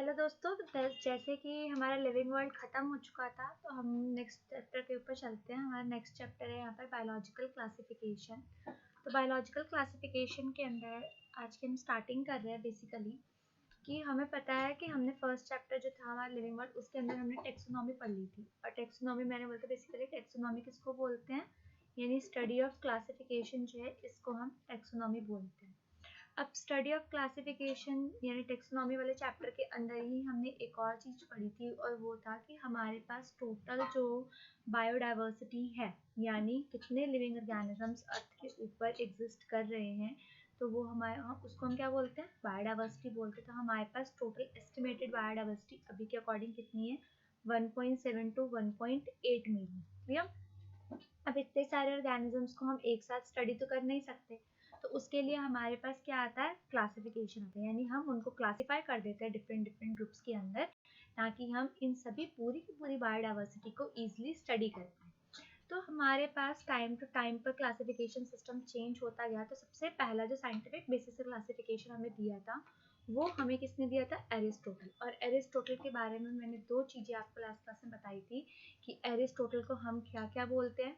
Hello दोस्तों, जैसे कि हमारा लिविंग वर्ल्ड ख़त्म हो चुका था तो हम नेक्स्ट चैप्टर के ऊपर चलते हैं। हमारा नेक्स्ट चैप्टर है यहाँ पर बायोलॉजिकल क्लासिफिकेशन। तो बायोलॉजिकल क्लासिफिकेशन के अंदर आज की हम स्टार्टिंग कर रहे हैं बेसिकली कि हमें पता है कि हमने फर्स्ट चैप्टर जो था हमारा लिविंग वर्ल्ड उसके अंदर हमने टेक्सोनॉमी पढ़ ली थी। और टेक्सोनॉमी मैंने बोलते बेसिकली टेक्सोनॉमी किसको बोलते हैं, यानी स्टडी ऑफ क्लासिफिकेशन जो है इसको हम टेक्सोनॉमी बोलते हैं। अब स्टडी ऑफ क्लासिफिकेशन यानी टेक्सोनॉमी वाले चैप्टर के अंदर ही हमने एक और चीज़ पढ़ी थी और वो था कि हमारे पास टोटल जो बायोडाइवर्सिटी है, यानी कितने लिविंग ऑर्गेनिजम्स अर्थ के ऊपर एग्जिस्ट कर रहे हैं, तो वो उसको हम क्या बोलते हैं, बायोडाइवर्सिटी बोलते हैं। तो हमारे पास टोटल एस्टिमेटेड बायोडाइवर्सिटी अभी के अकॉर्डिंग कितनी है, 1.7 to 1.8 मिलियन। क्लियर। अब इतने सारे ऑर्गेनिजम्स को हम एक साथ स्टडी तो कर नहीं सकते, तो उसके लिए हमारे पास क्या आता है, क्लासिफिकेशन आता है, यानी हम उनको क्लासिफाई कर देते हैं डिफरेंट डिफरेंट ग्रुप्स के अंदर, ताकि हम इन सभी पूरी की पूरी बायोडाइवर्सिटी को ईजिली स्टडी कर पाए। तो हमारे पास टाइम टू टाइम पर क्लासिफिकेशन सिस्टम चेंज होता गया। तो सबसे पहला जो साइंटिफिक बेसिस क्लासिफिकेशन हमें दिया था वो हमें किसने दिया था, एरिस्टोटल। और एरिस्टोटल के बारे में मैंने दो चीज़ें आपको लास्ट क्लास में बताई थी कि एरिस्टोटल को हम क्या क्या बोलते हैं,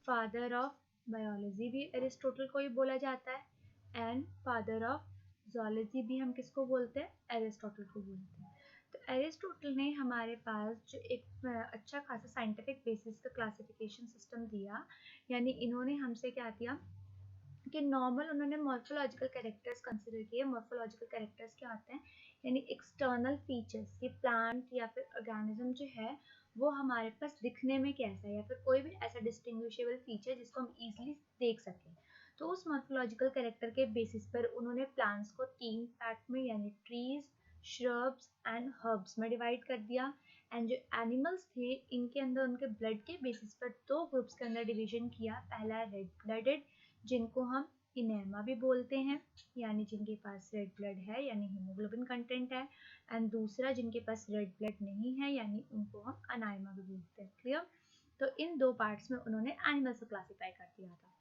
फादर ऑफ बायोलॉजी भी एरिस्टोटल को ही बोला जाता है, एंड फादर ऑफ जूलॉजी भी हम किसको बोलते हैं, एरिस्टोटल को बोलते हैं। तो एरिस्टोटल ने हमारे पास जो एक अच्छा खासा साइंटिफिक बेसिस का क्लासिफिकेशन सिस्टम दिया, यानी इन्होंने हमसे क्या किया कि नॉर्मल उन्होंने मॉर्फोलॉजिकल कैरेक्टर्स कंसिडर किए। मॉर्फोलॉजिकल कैरेक्टर्स क्या होते हैं, यानी एक्सटर्नल फीचर्स, ये प्लांट या फिर ऑर्गेनिज्म जो है वो हमारे पास दिखने में कैसा है, या फिर कोई भी ऐसा डिस्टिंग्विशेबल फीचर जिसको हम इजीली देख सकें। तो उस मॉर्फोलॉजिकल कैरेक्टर के बेसिस पर उन्होंने प्लांट्स को 3 पार्ट में, यानी ट्रीज, श्रब्स एंड हर्ब्स में डिवाइड कर दिया। एंड जो एनिमल्स थे इनके अंदर उनके ब्लड के बेसिस पर दो ग्रुप्स के अंदर डिवीजन किया। पहला रेड ब्लडेड, जिनको हम इनेमा भी बोलते हैं, यानी जिनके पास रेड ब्लड है यानी हीमोग्लोबिन कंटेंट है, एंड दूसरा जिनके पास रेड ब्लड नहीं है यानी उनको हम अनाइमा भी बोलते हैं। क्लियर। तो इन दो पार्ट्स में उन्होंने एनिमल्स को क्लासिफाई कर दिया था।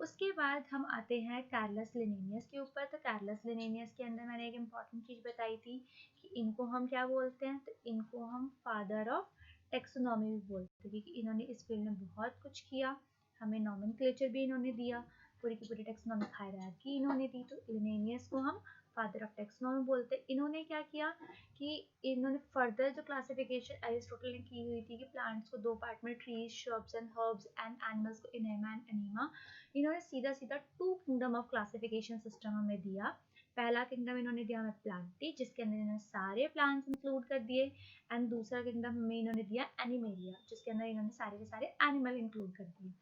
उसके बाद हम आते हैं कैरलस लिनेनियस के ऊपर। तो कैरलस लिनेनियस के अंदर मैंने एक इम्पॉर्टेंट चीज़ बताई थी कि इनको हम क्या बोलते हैं, तो इनको हम फादर ऑफ टेक्सोनॉमी भी बोलते हैं, क्योंकि इन्होंने इस फील्ड में बहुत कुछ किया। हमें नॉमेनक्लेचर भी इन्होंने दिया, पूरी की पूरी टेक्सोनॉमिक हायरार्की इन्होंने दी। तो लिनेनियस को हम फादर ऑफ टेक्सोनॉमी बोलते हैं। इन्होंने क्या किया कि इन्होंने फर्दर जो क्लासिफिकेशन एरिस्टोटल ने की हुई थी कि प्लांट्स को दो पार्ट में, trees, shrubs and herbs, and animals को इनेमा एंड एनीमा, इन्होंने सीधा सीधा 2 किंगडम ऑफ क्लासिफिकेशन सिस्टम हमें दिया। पहला किंगडम इन्होंने दिया हमें प्लांटी, जिसके अंदर इन्होंने सारे प्लांट्स इंक्लूड कर दिए। एंड दूसरा किंगडम हमें इन्होंने दिया एनिमेलिया, जिसके अंदर इन्होंने सारे के सारे एनिमल इंक्लूड कर दिए।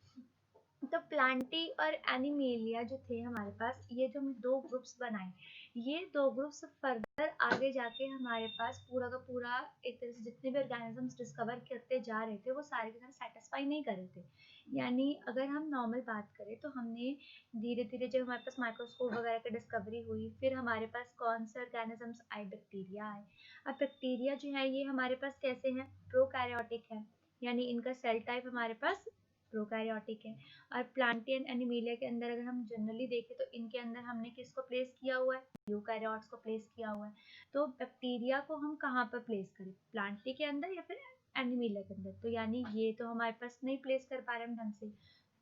तो प्लांटी और एनिमेलिया जो थे हमारे पास, ये जो हम दो ग्रुप्स बनाए, ये दो ग्रुप्स फर्दर आगे जाके हमारे पास पूरा का पूरा एक तरह से जितने भी ऑर्गेनिजम्स डिस्कवर करते जा रहे थे वो सारे के सारे सेटिस्फाई नहीं कर रहे थे। यानी अगर हम नॉर्मल बात करें तो हमने धीरे धीरे जब हमारे पास माइक्रोस्कोप वगैरह की डिस्कवरी हुई, फिर हमारे पास कौन से ऑर्गेनिजम्स आए, बैक्टीरिया आए। अब बैक्टीरिया जो है ये हमारे पास कैसे हैं, प्रोकैरियोटिक है, यानी इनका सेल टाइप हमारे पास प्रोकैरियोटिक है। और प्लांटी एंड एनिमेलिया के अंदर अगर हम जनरली देखें तो इनके अंदर हमने किसको प्लेस किया हुआ है, यूकैरियोट्स को प्लेस किया हुआ है। तो बैक्टीरिया को हम कहाँ पर प्लेस करें, प्लांटी के अंदर या फिर एनिमेलिया के अंदर, तो यानी ये तो हमारे पास नहीं प्लेस कर पा रहे हम ढंग से।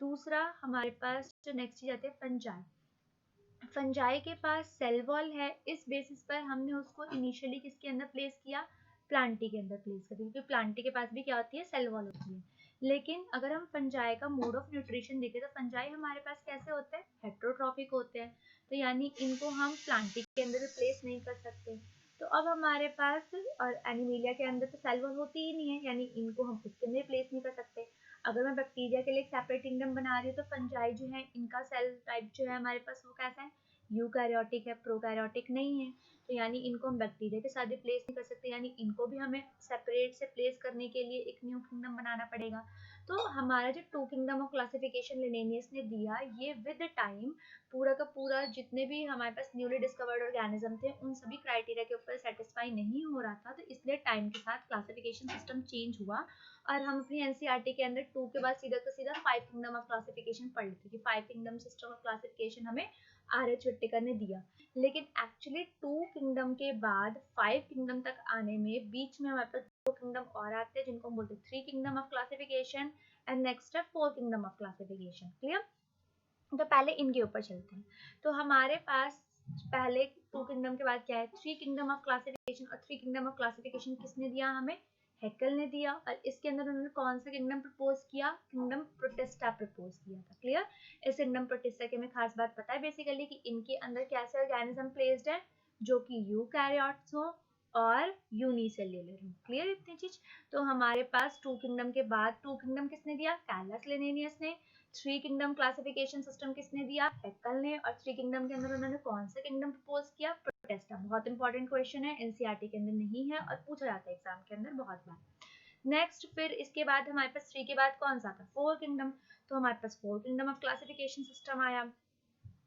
दूसरा हमारे पास जो नेक्स्ट चीज आती है फंजाई। फंजाई के पास सेल वॉल है, इस बेसिस पर हमने उसको इनिशियली किसके अंदर प्लेस किया, प्लांटी के अंदर प्लेस कर दिया, क्योंकि प्लांटी के पास भी क्या होती है, सेल वॉल होती है। लेकिन अगर हम फंजाई का मोड ऑफ न्यूट्रिशन देखें तो फंजाई हमारे पास कैसे होते हैं, हेट्रोट्रॉफिक होते हैं, तो यानी इनको हम प्लांटी के अंदर भी प्लेस नहीं कर सकते। तो अब हमारे पास, और एनिमेलिया के अंदर तो सेल वॉल होती ही नहीं है, यानी इनको हम उसके अंदर प्लेस नहीं कर सकते। अगर मैं बैक्टीरिया के लिए एक सेपरेट किंगडम बना रही हूँ तो फंजाई जो है इनका सेल टाइप जो है हमारे पास वो कैसा है, यूकैरियोटिक है, प्रोकैरियोटिक नहीं है। तो यानी इनको हम बैक्टीरिया के साथ भी प्लेस नहीं कर सकते, यानी इनको भी हमें सेपरेट से प्लेस करने के लिए एक न्यू किंगडम बनाना पड़ेगा। तो हमारा जो 2 किंगडम ऑफ क्लासिफिकेशन लिनेनियस ने दिया, ये विद टाइम पूरा का पूरा जितने भी हमारे पास न्यूली डिस्कवर्ड ऑर्गेनिज्म थे उन सभी क्राइटेरिया के ऊपर सेटिस्फाई नहीं हो रहा था, तो इसलिए टाइम के साथ क्लासिफिकेशन सिस्टम चेंज हुआ। और हम अपनी एनसीईआरटी के अंदर 2 के बाद सीधा का सीधा 5 किंगडम ऑफ क्लासिफिकेशन पढ़ लेते कि 5 किंगडम सिस्टम ऑफ क्लासिफिकेशन हमें आर एच विट्टिकर ने दिया। लेकिन एक्चुअली 2 किंगडम किंगडम के बाद 5 किंगडम तक आने में बीच में हमारे पास 2 किंगडम और आते हैं जिनको हम बोलते हैं 3 kingdom of classification and next है 4 किंगडम ऑफ क्लासिफिकेशन। क्लियर? तो पहले इनके ऊपर चलते हैं। तो हमारे पास पहले 2 किंगडम के बाद क्या है, 3 किंगडम ऑफ क्लासिफिकेशन। और 3 किंगडम ऑफ क्लासिफिकेशन किसने दिया हमें, हेकल ने दिया। और इसके अंदर उन्होंने कौन सा किंगडम प्रपोज किया, किंगडम प्रोटिस्टा प्रपोज किया था। क्लियर? इस किंगडम प्रोटिस्टा की हमें खास बात पता है बेसिकली कि इनके अंदर कैसे ऑर्गेनिज्म प्लेस्ड है जो कि यूकैरियोट्स हो और यूनिसेल्युलर हो। क्लियर इतनी चीज? तो हमारे पास 2 किंगडम के बाद 2 किंगडम किसने दिया, कैलस लिनेनियस ने। 3 किंगडम क्लासिफिकेशन सिस्टम किसने दिया, हेकल ने। और 3 किंगडम के अंदर उन्होंने कौन सा किंगडम प्रपोज किया, प्रोटेस्टा। बहुत इंपॉर्टेंट क्वेश्चन है, एनसीईआरटी के अंदर नहीं है और पूछा जाता है एग्जाम के अंदर बहुत बार। नेक्स्ट फिर इसके बाद हमारे पास 3 के बाद कौन सा था, 4 किंगडम। तो हमारे पास 4 किंगडम ऑफ क्लासिफिकेशन सिस्टम आया।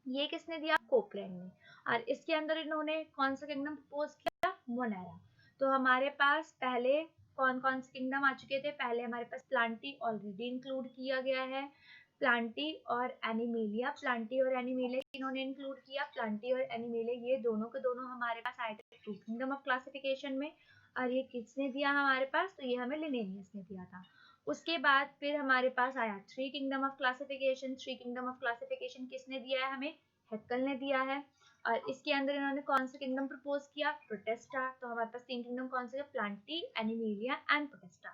ये किसने दिया, कोपलैंड ने। और इसके अंदर इन्होंने कौन सा किंगडम प्रपोज किया, मोनेरा। तो हमारे पास पहले कौन कौन से किंगडम आ चुके थे, पहले हमारे पास प्लांटी ऑलरेडी इंक्लूड किया गया है, प्लांटी और एनिमेलिया। प्लांटी और एनिमेलिया इन्होंने इंक्लूड किया। प्लांटी और एनिमेलिया ये दोनों के दोनों हमारे पास आए थे 2 किंगडम ऑफ क्लासिफिकेशन में। और ये किसने दिया हमारे पास, तो ये हमें लिनेनियस ने दिया था। उसके बाद फिर हमारे पास आया 3 kingdom of classification. 3 kingdom of classification किसने दिया है हमें, हेक्कल ने दिया है। और इसके अंदर इन्होंने कौन सा किंगडम प्रपोज किया, प्रोटेस्टा। तो हमारे पास 3 किंगडम कौन से, प्लांटी, एनिमेलिया एंड प्रोटेस्टा।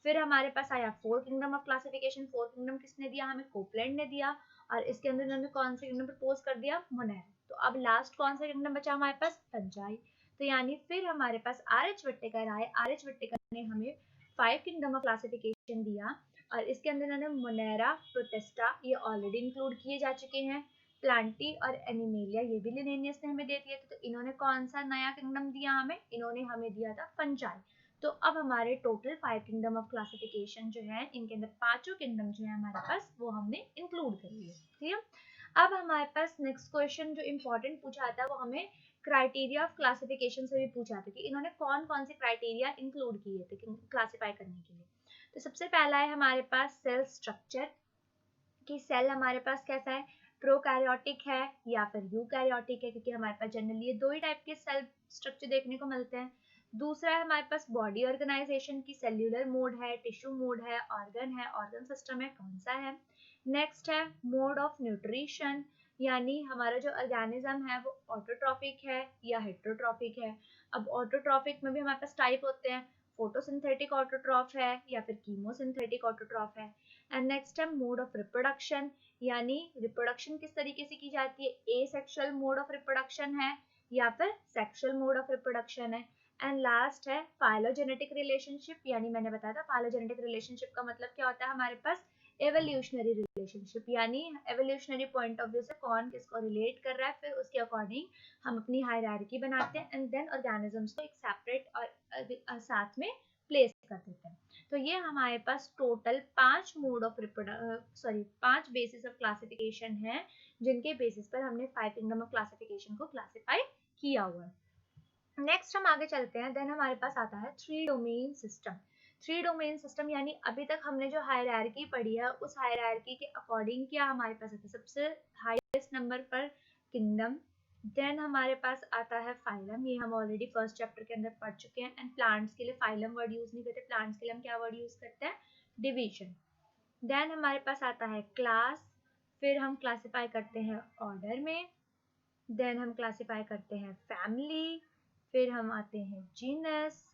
फिर हमारे पास आया 4 किंगडम ऑफ क्लासिफिकेशन। 4 किंगडम किसने दिया हमें, कोपलैंड ने दिया। और इसके अंदर इन्होंने कौन सा किंगडम प्रपोज कर दिया, मोनेरा। तो अब लास्ट कौन सा किंगडम बचा हमारे पास, पंचाई। तो यानी फिर हमारे पास आर.एच. विट्टेकर आए। आर.एच. विट्टेकर ने हमें 5 किंगडम ऑफ क्लासिफिकेशन दिया। और इसके अंदर इन्होंने मोनेरा, प्रोटेस्टा ये ऑलरेडी इंक्लूड किए जा चुके हैं। प्लांटी और एनिमेलिया ये भी लिनेनियस ने हमें दे दिए थे। तो इन्होंने कौन सा नया किंगडम दिया हमें, इन्होंने हमें दिया था पंचाई। तो अब हमारे टोटल 5 किंगडम ऑफ क्लासिफिकेशन जो है, इनके अंदर पांचों किंगडम जो है हमारे पास वो हमने इंक्लूड कर लिए। क्लियर? अब हमारे पास नेक्स्ट क्वेश्चन जो इम्पोर्टेंट पूछा था वो हमें क्राइटेरिया ऑफ क्लासिफिकेशन से भी पूछा था कि इन्होंने कौन कौन से क्राइटेरिया इंक्लूड किए थे क्लासिफाई करने के लिए। तो सबसे पहला है हमारे पास सेल स्ट्रक्चर, कि सेल हमारे पास कैसा है, प्रोकैरियोटिक है या फिर यूकैरियोटिक है, क्योंकि हमारे पास जनरली ये दो ही टाइप के सेल स्ट्रक्चर देखने को मिलते हैं। दूसरा है हमारे पास बॉडी ऑर्गेनाइजेशन की, सेल्यूलर मोड है, टिश्यू मोड है, ऑर्गन सिस्टम है, कौन सा है। नेक्स्ट है मोड ऑफ न्यूट्रिशन, यानी हमारा जो ऑर्गेनिज्म है वो ऑटोट्रॉफिक है या हेटेरोट्रॉफिक है। अब ऑटोट्रॉफिक में भी हमारे पास टाइप होते हैं, फोटोसिंथेटिक ऑटोट्रॉफ है या फिर कीमोसिंथेटिक ऑटोट्रॉफ है। एंड नेक्स्ट है मोड ऑफ रिप्रोडक्शन, यानी रिप्रोडक्शन किस तरीके से की जाती है, एसेक्सुअल मोड ऑफ रिप्रोडक्शन है या फिर सेक्सुअल मोड ऑफ रिप्रोडक्शन है। एंड लास्ट है फाइलोजेनेटिक रिलेशनशिप, यानी मैंने बताया था फाइलोजेनेटिक रिलेशनशिप का मतलब क्या होता है हमारे पास, एवोल्यूशनरी रिलेशनशिप, यानी एवोल्यूशनरी पॉइंट ऑफ व्यू से कौन किसको रिलेट कर रहा है, फिर उसके अकॉर्डिंग हम अपनी हायरार्की बनाते हैं एंड देन ऑर्गेनिजम्स को एक सेपरेट और साथ में प्लेस कर देते हैं। तो ये हमारे पास total 5 mode of 5 basis of classification है, जिनके बेसिस पर हमने 5 किंगडम ऑफ क्लासिफिकेशन को क्लासिफाई किया हुआ है। नेक्स्ट हम आगे चलते हैं, देन हमारे पास आता है 3 डोमेन सिस्टम। 3 डोमेन सिस्टम यानी अभी तक हमने जो हायरार्की पढ़ी है उस हायरार्की के अकॉर्डिंग क्या हमारे पास आता है, सबसे हाईएस्ट नंबर पर किंगडम, देन हमारे पास आता है फाइलम, ये हम ऑलरेडी फर्स्ट चैप्टर के अंदर पढ़ चुके हैं। एंड प्लांट्स के लिए फाइलम वर्ड यूज नहीं करते, प्लांट्स के लिए हम क्या वर्ड यूज करते हैं, डिवीजन। देन हमारे पास आता है क्लास, फिर हम क्लासिफाई करते हैं ऑर्डर में, देन हम क्लासिफाई करते हैं फैमिली, फिर हम आते हैं जीनस,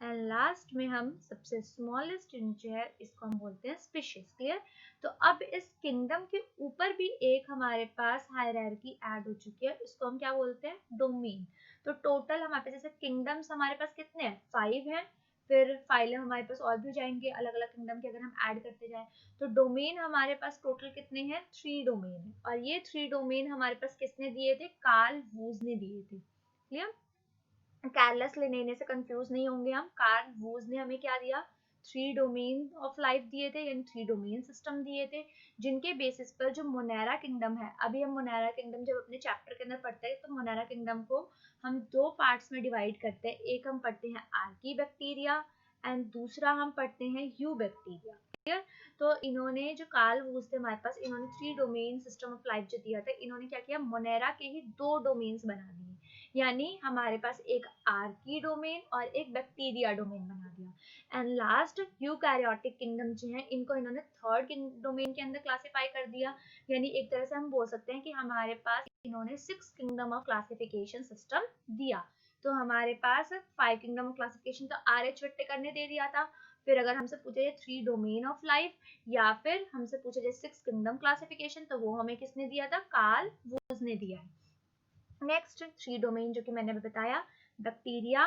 एंड लास्ट में हम सबसे स्मॉलेस्ट जो है इसको हम बोलते हैं स्पीशीज। क्लियर? तो अब इस किंगडम के ऊपर भी एक हमारे पास हायरार्की ऐड हो चुकी है, इसको हम क्या बोलते हैं, डोमेन। तो टोटल हमारे पास जैसे किंगडम्स हमारे पास कितने हैं, 5 हैं, फिर फाइलम हमारे पास और भी जाएंगे अलग अलग किंगडम के अगर हम ऐड करते जाएं। तो डोमेन हमारे पास टोटल कितने हैं, 3 डोमेन है। और ये 3 डोमेन हमारे पास किसने दिए थे, कार्ल वूज ने दिए थे। क्लियर? कार्लस लिनेनियस से कंफ्यूज नहीं होंगे हम, कार्ल वूज ने हमें क्या दिया, 3 डोमेन ऑफ लाइफ दिए थे, यानी 3 डोमेन सिस्टम दिए थे, जिनके बेसिस पर जो मोनेरा किंगडम है, अभी हम मोनेरा किंगडम जब अपने चैप्टर के अंदर पढ़ते हैं तो मोनेरा किंगडम को हम 2 पार्ट्स में डिवाइड करते हैं, एक हम पढ़ते हैं आर्की बैक्टीरिया एंड दूसरा हम पढ़ते हैं यू बैक्टीरिया। क्लियर? तो इन्होंने जो कार्ल वूज थे हमारे पास, इन्होंने 3 डोमेन सिस्टम ऑफ लाइफ जो दिया था, इन्होंने क्या किया, मोनेरा के ही 2 डोमेन्स बना दिए, यानी हमारे पास एक आर्की डोमेन और एक बैक्टीरिया डोमेन बना दिया। एंड लास्ट यूकैरियोटिक किंगडम जो है इनको इन्होंने थर्ड डोमेन के अंदर क्लासिफाई कर दिया। यानी एक तरह से हम बोल सकते हैं कि हमारे पास इन्होंने 6 किंगडम ऑफ क्लासिफिकेशन सिस्टम दिया। तो हमारे पास 5 किंगडम ऑफ क्लासिफिकेशन तो आर.एच. विट्टेकर ने दे दिया था। फिर अगर हमसे पूछे जाए 3 डोमेन ऑफ लाइफ या फिर हमसे पूछे जाए 6 किंगडम क्लासिफिकेशन तो वो हमें किसने दिया था, कार्ल वूज ने दिया है। नेक्स्ट 3 डोमेन जो कि मैंने अभी बताया, बैक्टीरिया,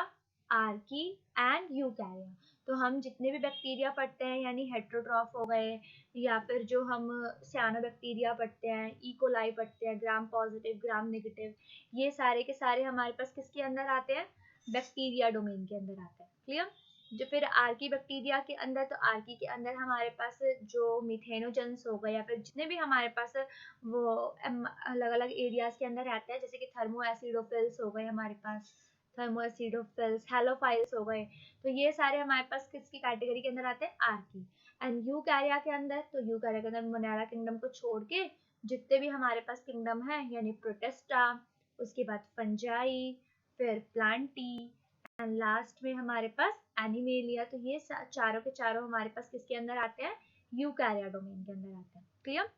आर्की एंड यूकैरिया। तो हम जितने भी बैक्टीरिया पढ़ते हैं यानी हेट्रोट्रॉफ हो गए या फिर जो हम सियानोबैक्टीरिया पढ़ते हैं, इकोलाई पढ़ते हैं, ग्राम पॉजिटिव ग्राम नेगेटिव, ये सारे के सारे हमारे पास किसके अंदर आते हैं, बैक्टीरिया डोमेन के अंदर आते हैं। क्लियर। जो फिर आर्की बैक्टीरिया के अंदर, तो आर्की के अंदर हमारे पास जो मिथेनोजेंस हो गए या फिर जितने भी हमारे पास वो अलग अलग एरियाज के अंदर रहते हैं, जैसे कि थर्मो एसिडोफिल्स हो गए हमारे पास, थर्मो एसिडोफिल्स, हेलोफाइल्स हो गए, तो ये सारे हमारे पास किसकी कैटेगरी के अंदर आते हैं, आर्की। एंड यूकैरिया के अंदर, तो यूकैरिया के अंदर मोनेरा किंगडम को छोड़ के जितने भी हमारे पास किंगडम है यानी प्रोटेस्टा, उसके बाद फंजाई, फिर प्लांटी एंड लास्ट में हमारे पास एनिमेलिया, तो ये चारों के चारों हमारे पास किसके अंदर आते हैं, यूकैरिया डोमेन के अंदर आते हैं। क्लियर।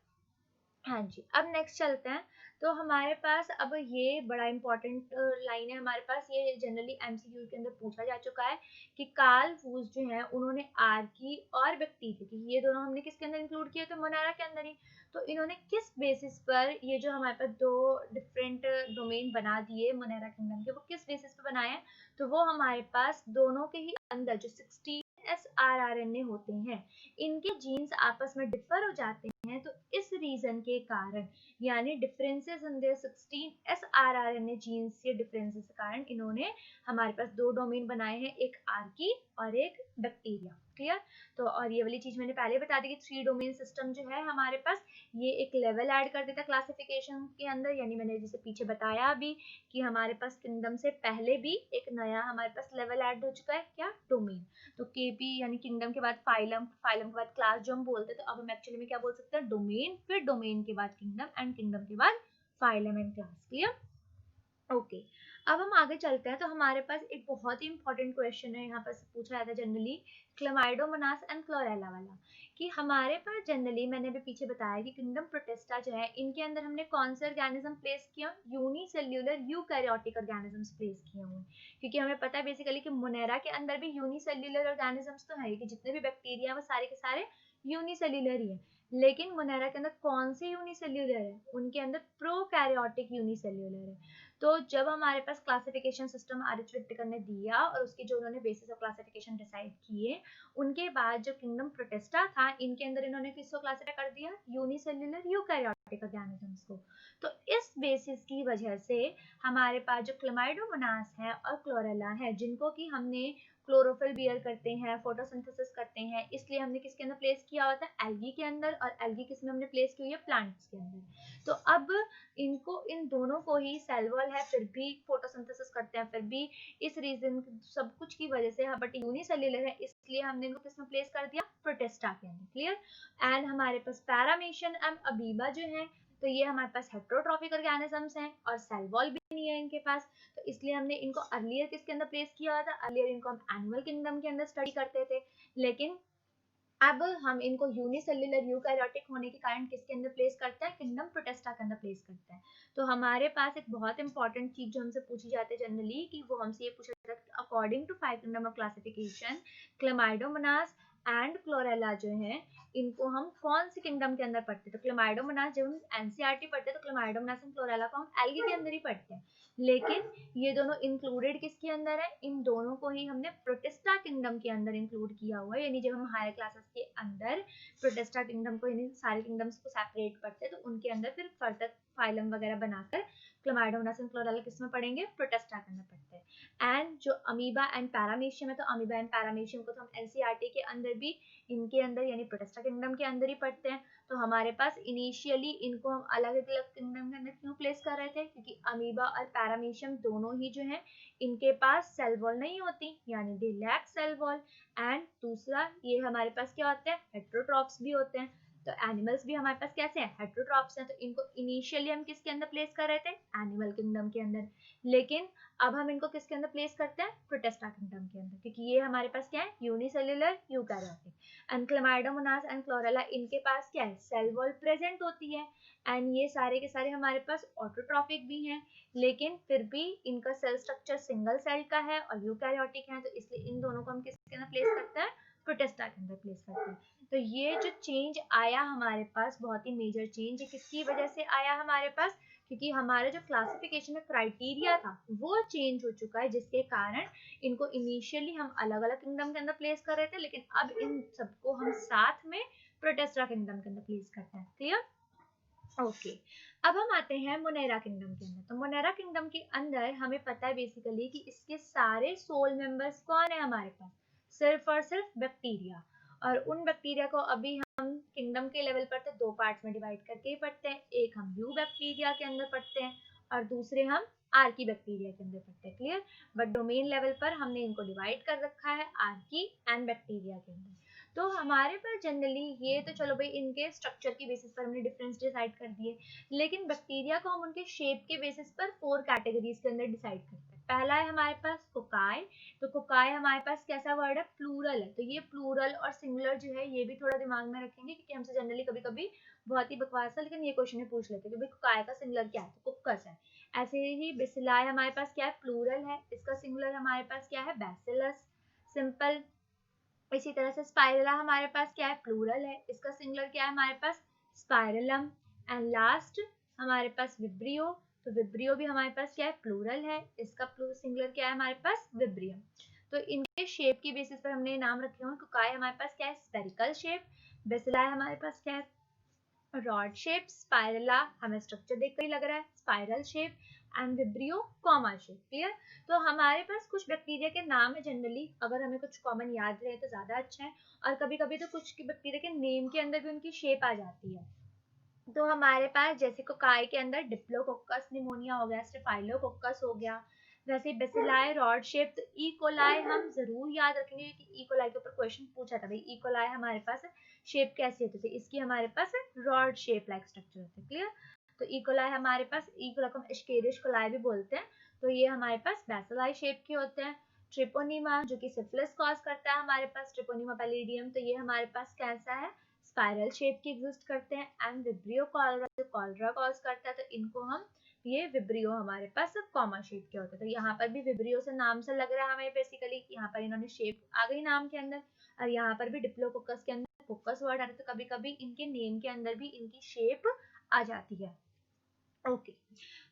हाँ जी, अब नेक्स्ट चलते हैं। तो हमारे पास अब ये बड़ा इंपॉर्टेंट लाइन है हमारे पास, ये जनरली एमसीक्यू के अंदर पूछा जा चुका है कि कार्ल वूज जो है उन्होंने आर्की और बैक्टीरिया की, ये दोनों हमने किसके अंदर इंक्लूड किया, तो मोनारा के अंदर ही। तो इन्होंने किस बेसिस पर ये जो हमारे पास दो डिफरेंट डोमेन बना दिए मोनारा किंगडम के, वो किस बेसिस पर बनाए हैं, तो वो हमारे पास दोनों के ही अंदर जो 16 srRNA होते हैं इनके जीन्स आपस में डिफर हो जाते हैं। तो इस रीजन के कारण यानी differences in their 16 srRNA genes के डिफरेंसेस के कारण इन्होंने हमारे पास दो डोमेन बनाए हैं, एक आर्की और एक बैक्टीरिया। क्लियर। तो और ये वाली चीज मैंने पहले बता दी कि 3 डोमेन सिस्टम जो है हमारे पास ये एक लेवल ऐड कर देता क्लासिफिकेशन के अंदर, यानी मैंने जैसे पीछे बताया अभी कि हमारे पास किंगडम से पहले भी एक नया हमारे पास लेवल ऐड हो चुका है, क्या, डोमेन। तो केपी यानी किंगडम के बाद फाइलम, फाइलम के बाद क्लास जो हम बोलते हैं, तो अब हम एक्चुअली में क्या बोल सकते हैं, डोमेन, फिर डोमेन के बाद किंगडम एंड किंगडम के बाद phylum and class. Clear. Okay. अब हम आगे चलते हैं। तो हमारे पास एक बहुत ही इंपॉर्टेंट क्वेश्चन है यहाँ पर पूछा जाता है जनरली, क्लमाइडोमोनास एंड क्लोरेला वाला, कि हमारे पास जनरली मैंने भी पीछे बताया कि किंगडम प्रोटिस्टा जो है इनके अंदर हमने कौन से ऑर्गेनिज्म प्लेस किया, यूनिसेल्युलर यूकैरियोटिक ऑर्गेनिजम्स प्लेस किए हुए, क्योंकि हमें पता है बेसिकली कि मोनेरा के अंदर भी यूनिसेल्युलर ऑर्गेनिजम्स तो है कि जितने भी बैक्टीरिया वो सारे के सारे यूनिसेल्युलर ही है, लेकिन मोनेरा के अंदर कौन से यूनिसेल्युलर है, उनके अंदर प्रोकैरियोटिक यूनिसेल्युलर है। तो जब हमारे पास क्लासिफिकेशन सिस्टम आर.एच. विट्टेकर ने दिया और उसकी जो उन्होंने बेसिस ऑफ क्लासिफिकेशन डिसाइड किए, उनके बाद जो किंगडम प्रोटिस्टा था इनके अंदर इन्होंने किसको क्लासिफाई कर दिया, यूनिसेल्युलर यूकैरियोटिक ऑर्गेनिजम्स को। तो इस बेसिस की वजह से हमारे पास जो क्लमाइडोमोनास है और क्लोरेला है, जिनको कि हमने क्लोरोफिल बियर करते हैं, फोटोसिंथेसिस करते हैं, इसलिए हमने किसके अंदर प्लेस किया होता है, एल्गी के अंदर, और एल्गी किसमें हमने प्लेस की हुई है, प्लांट्स के अंदर। तो अब इनको, इन दोनों को ही सेल वॉल है फिर भी फोटोसिंथेसिस करते हैं, फिर भी इस रीजन सब कुछ की वजह से, बट यूनिसेल्युलर है इसलिए हमने इनको किसमें प्लेस कर दिया, प्रोटिस्टा के अंदर। क्लियर। एंड हमारे पास पैरामीशियन एंड अमीबा जो है, तो ये हमारे पास हेट्रोट्रॉफिक ऑर्गेनिजम्स हैं और सेल वॉल भी नहीं है इनके पास, तो इसलिए हमने इनको अर्लियर किसके अंदर प्लेस किया था, अर्लियर इनको हम एनिमल किंगडम के अंदर स्टडी करते थे, लेकिन अब हम इनको यूनिसेल्युलर यूकैरियोटिक होने के कारण किसके अंदर प्लेस करते हैं, किंगडम प्रोटिस्टा के अंदर प्लेस करते हैं। तो हमारे पास एक बहुत इंपॉर्टेंट चीज जो हमसे पूछी जाती है जनरली, कि वो हमसे ये पूछा जाता है according to 5 kingdom of classification, Chlamydomonas and Chlorella जो है इनको हम कौन सी किंगडम के अंदर पढ़ते हैं। तो क्लमाइडोमोनास जब हम एनसीईआरटी पढ़ते हैं तो क्लमाइडोमोनास एंड क्लोरेला को हम एल्गी के अंदर ही पढ़ते हैं, लेकिन ये दोनों इंक्लूडेड किसके अंदर है, इन दोनों को ही हमने प्रोटिस्टा किंगडम के अंदर इंक्लूड किया हुआ है। यानी जब हम हायर क्लासेस के अंदर प्रोटिस्टा किंगडम को, यानी सारे किंगडम्स को सेपरेट करते हैं, तो उनके अंदर फिर फर्दर फाइलम वगैरह बनाकर क्लमाइडोमोनास एंड क्लोरेला किसमें पढ़ेंगे, प्रोटिस्टा के अंदर पढ़ते हैं। एंड जो अमीबा एंड पैरामीशियम है, तो अमीबा एंड पैरामीशियम को तो हम एनसीईआरटी के अंदर भी इनके अंदर यानी प्रोटिस्टा किंगडम के अंदर ही पढ़ते हैं। तो हमारे पास इनिशियली इनको हम अलग अलग किंगडम के अंदर क्यों प्लेस कर रहे थे, क्योंकि अमीबा और पैरामीशियम दोनों ही जो है इनके पास सेल वॉल नहीं होती, यानी they lack cell wall. And दूसरा ये हमारे पास क्या होते हैं, हेट्रोट्रॉप्स भी होते हैं। तो एनिमल्स भी हमारे पास कैसे हैं, हेटेरोट्रॉप्स हैं, तो इनको इनिशियली हम किसके अंदर प्लेस कर रहे थे, एनिमल किंगडम के अंदर, लेकिन अब हम इनको किसके अंदर प्लेस करते हैं, प्रोटिस्टा किंगडम के अंदर, क्योंकि ये हमारे पास क्या है, unicellular eukaryotic. And Chlamydomonas and chlorella इनके पास क्या है, सेल वॉल प्रेजेंट होती है, एंड ये सारे के सारे हमारे पास ऑटोट्रॉफिक भी हैं, लेकिन फिर भी इनका सेल स्ट्रक्चर सिंगल सेल का है और यूकैरियोटिक है, तो इसलिए इन दोनों को हम किसके अंदर प्लेस करते हैं, प्रोटिस्टा के अंदर प्लेस करते हैं। तो ये जो चेंज आया हमारे पास, बहुत ही मेजर चेंज, किसकी वजह से आया हमारे पास, क्योंकि हमारा जो क्लासिफिकेशन का क्राइटेरिया था वो चेंज हो चुका है, जिसके कारण इनको इनिशियली हम अलग अलग किंगडम के अंदर प्लेस कर रहे थे, लेकिन अब इन सबको हम साथ में प्रोटिस्टा किंगडम के अंदर प्लेस करते हैं। क्लियर? ओके, अब हम आते हैं मोनेरा किंगडम के अंदर। तो मोनेरा किंगडम के अंदर हमें पता है बेसिकली कि इसके सारे सोल मेंबर्स कौन है हमारे पास, सिर्फ और सिर्फ बैक्टीरिया, और उन बैक्टीरिया को अभी हम किंगडम के लेवल पर तो दो पार्ट्स में डिवाइड करके ही पढ़ते हैं, एक हम यू बैक्टीरिया के अंदर पढ़ते हैं और दूसरे हम आर्की बैक्टीरिया के अंदर पढ़ते हैं। क्लियर? बट डोमेन लेवल पर हमने इनको डिवाइड कर रखा है आर्की एंड बैक्टीरिया के अंदर। तो हमारे पास जनरली ये तो चलो भाई इनके स्ट्रक्चर की बेसिस पर हमने डिफरेंस डिसाइड कर दिए, लेकिन बैक्टीरिया को हम उनके शेप के बेसिस पर 4 कैटेगरीज के अंदर डिसाइड करते हैं। पहला है हमारे पास कोकाई। तो कोकाई हमारे पास कैसा वर्ड है, प्लूरल है, तो ये प्लूरल और सिंगुलर जो है ये भी थोड़ा दिमाग में रखेंगे, क्योंकि हमसे जनरली कभी कभी बहुत ही बकवास है, लेकिन ये क्वेश्चन में पूछ लेते हैं कि भाई कोकाई का सिंगुलर क्या है, तो कुक्कस है। ऐसे ही बेसिलाई हमारे पास क्या है, प्लूरल है, इसका सिंगुलर हमारे पास क्या है, बैसिलस, सिंपल। इसी तरह से स्पाइरला हमारे पास क्या है, प्लूरल है, इसका सिंगुलर क्या है हमारे पास, स्पाइरलम। एंड लास्ट हमारे पास विब्रियो। तो विब्रियो भी हमारे पास क्या है, प्लूरल है, इसका सिंगुलर क्या है हमारे पास, विब्रियम। तो इनके शेप की बेसिस पर हमने नाम रखे हुए। कोकाई हमारे पास क्या है, स्पेरिकल शेप, बेसिलाई हमारे पास क्या है, रॉड शेप, स्पाइरला हमें स्ट्रक्चर देखकर ही लग रहा है spiral shape, and vibrio common shape. Clear? तो हमारे पास कुछ बैक्टीरिया के नाम है जनरली, अगर हमें कुछ कॉमन याद रहे तो ज्यादा अच्छा है, और कभी कभी तो कुछ बैक्टीरिया के नेम के अंदर भी उनकी शेप आ जाती है। तो हमारे पास जैसे कोकाई के अंदर डिप्लोकोकस निमोनिया हो गया, स्टेफाइलोकोकस हो गया, वैसे ही बेसिलाई रॉड शेप। तो ई कोलाई हम जरूर याद रखेंगे कि ई कोलाई के ऊपर क्वेश्चन पूछा था, भाई ई कोलाई हमारे पास शेप कैसी होती थी, इसकी हमारे पास रॉड शेप लाइक स्ट्रक्चर होता है। क्लियर? तो ई कोलाई हमारे पास, ई कोलाई को हम एस्केरिश कोलाई भी बोलते हैं, तो ये हमारे पास बेसिलाई शेप के होते हैं। ट्रिपोनिमा जो कि सिफिलिस कॉज करता है हमारे पास, ट्रिपोनिमा पैलिडियम, तो ये हमारे पास कैसा है, स्पाइरल शेप की एग्जिस्ट करते हैं। एंड विब्रियो कॉलरा जो कॉलरा कॉज करता है, तो इनको हम, ये विब्रियो हमारे पास कॉमा शेप के होते हैं। तो यहाँ पर भी विब्रियो से नाम से लग रहा है हमें बेसिकली कि यहाँ पर इन्होंने शेप आ गई नाम के अंदर, और यहाँ पर भी डिप्लोकोकस के अंदर फोकस वर्ड आ रहा है, तो कभी कभी इनके नेम के अंदर भी इनकी शेप आ जाती है। ओके,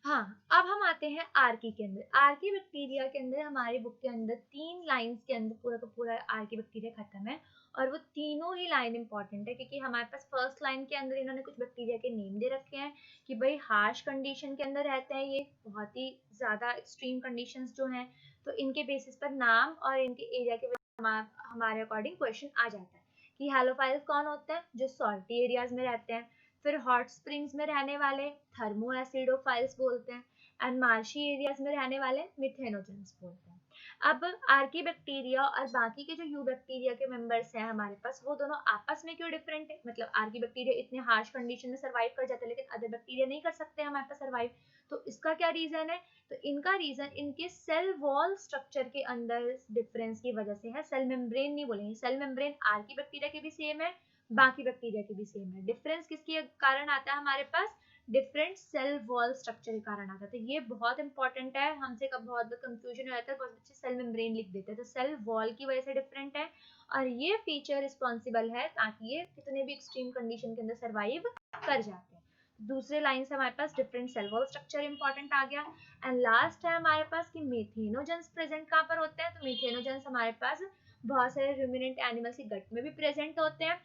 हाँ, अब हम आते हैं आर्की के अंदर। आर्की बैक्टीरिया के अंदर हमारी बुक के अंदर 3 लाइंस के अंदर पूरा का पूरा आर्की बैक्टीरिया खत्म है, और वो तीनों ही लाइन इंपॉर्टेंट है, क्योंकि हमारे पास फर्स्ट लाइन के अंदर इन्होंने कुछ बैक्टीरिया के नेम दे रखे हैं कि भाई हार्श कंडीशन के अंदर रहते हैं, ये बहुत ही ज्यादा एक्सट्रीम कंडीशंस जो हैं, तो इनके बेसिस पर नाम और इनके एरिया के हमारे अकॉर्डिंग क्वेश्चन आ जाता है कि हेलोफाइल्स कौन होते हैं, जो सॉल्टी एरियाज में रहते हैं। फिर हॉट स्प्रिंग्स में रहने वाले थर्मो एसिडोफाइल्स बोलते हैं, एंड मार्शी एरियाज में रहने वाले मिथेनोजेंस बोलते हैं। अब आर्की बैक्टीरिया और बाकी के जो यू बैक्टीरिया के मेंबर्स हैं हमारे पास, वो दोनों आपस में क्यों डिफरेंट है, मतलब आर्की बैक्टीरिया इतने हार्श कंडीशन में सर्वाइव कर जाते हैं, लेकिन अदर बैक्टीरिया नहीं कर सकते हमारे पास सर्वाइव। तो इसका क्या रीजन है, तो इनका रीजन इनके सेल वॉल स्ट्रक्चर के अंदर डिफरेंस की वजह से है। सेल मेम्ब्रेन नहीं बोलेंगे, सेल मेम्ब्रेन आर्की बैक्टीरिया के भी सेम है, बाकी बैक्टीरिया के भी सेम है। डिफरेंस किसके कारण आता है हमारे पास, डिफरेंट सेल वॉल स्ट्रक्चर के कारण आता है। तो ये बहुत इंपॉर्टेंट है, हमसे कब बहुत कंफ्यूजन हो जाता है, बहुत बच्चे सेल मेम्ब्रेन लिख देते हैं, तो सेल वॉल की वजह से डिफरेंट है, और ये फीचर रिस्पॉन्सिबल है ताकि ये कितने भी एक्सट्रीम कंडीशन के अंदर सर्वाइव कर जाते हैं। दूसरे लाइन से हमारे पास different cell wall structure important आ गया। एंड लास्ट है हमारे पास कि मीथेनोजेंस प्रेजेंट कहाँ पर होते हैं, तो मीथेनोजेंस हमारे पास बहुत सारे रूमिनेंट एनिमल्स की गट में भी प्रेजेंट होते हैं,